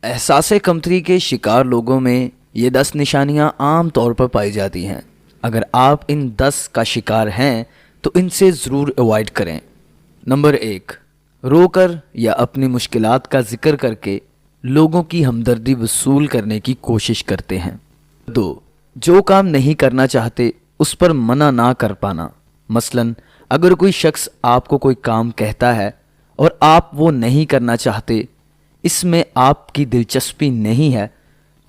एहसास कमतरी के शिकार लोगों में ये 10 निशानियां आम तौर पर पाई जाती हैं। अगर आप इन 10 का शिकार हैं तो इनसे ज़रूर अवॉइड करें। नंबर 1, रोकर या अपनी मुश्किलात का जिक्र करके लोगों की हमदर्दी वसूल करने की कोशिश करते हैं। 2, जो काम नहीं करना चाहते उस पर मना ना कर पाना। मसलन अगर कोई शख्स आपको कोई काम कहता है और आप वो नहीं करना चाहते, इसमें आपकी दिलचस्पी नहीं है,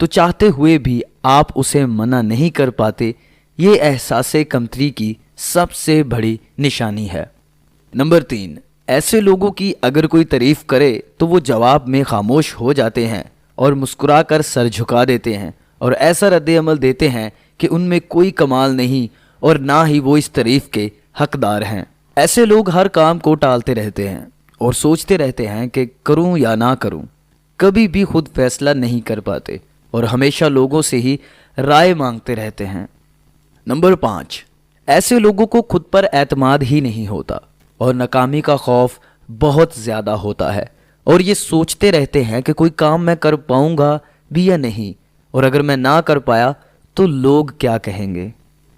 तो चाहते हुए भी आप उसे मना नहीं कर पाते, ये एहसास कमतरी की सबसे बड़ी निशानी है। नंबर 3, ऐसे लोगों की अगर कोई तारीफ करे तो वो जवाब में खामोश हो जाते हैं और मुस्कुराकर सर झुका देते हैं और ऐसा रद्द-ए-अमल देते हैं कि उनमें कोई कमाल नहीं और ना ही वो इस तारीफ के हकदार हैं। ऐसे लोग हर काम को टालते रहते हैं और सोचते रहते हैं कि करूं या ना करूं, कभी भी खुद फैसला नहीं कर पाते और हमेशा लोगों से ही राय मांगते रहते हैं। नंबर 5, ऐसे लोगों को खुद पर एतमाद ही नहीं होता और नाकामी का खौफ बहुत ज़्यादा होता है और ये सोचते रहते हैं कि कोई काम मैं कर पाऊंगा भी या नहीं, और अगर मैं ना कर पाया तो लोग क्या कहेंगे।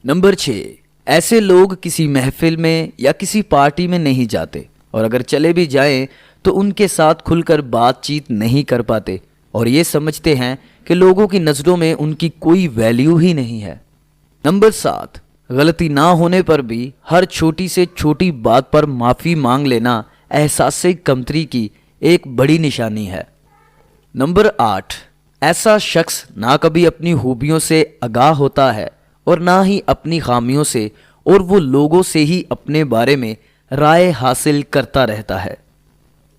नंबर 6, ऐसे लोग किसी महफिल में या किसी पार्टी में नहीं जाते और अगर चले भी जाएं तो उनके साथ खुलकर बातचीत नहीं कर पाते और ये समझते हैं कि लोगों की नज़रों में उनकी कोई वैल्यू ही नहीं है। नंबर 7, गलती ना होने पर भी हर छोटी से छोटी बात पर माफ़ी मांग लेना एहसास कमतरी की एक बड़ी निशानी है। नंबर 8, ऐसा शख्स ना कभी अपनी खूबियों से आगाह होता है और ना ही अपनी खामियों से, और वो लोगों से ही अपने बारे में राय हासिल करता रहता है।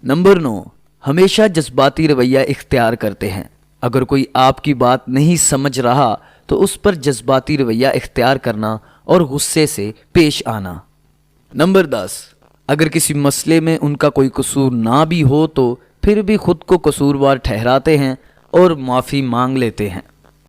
नंबर 9, हमेशा जज्बाती रवैया इख्तियार करते हैं। अगर कोई आपकी बात नहीं समझ रहा तो उस पर जज्बाती रवैया इख्तियार करना और गुस्से से पेश आना। नंबर 10, अगर किसी मसले में उनका कोई कसूर ना भी हो तो फिर भी खुद को कसूरवार ठहराते हैं और माफ़ी मांग लेते हैं।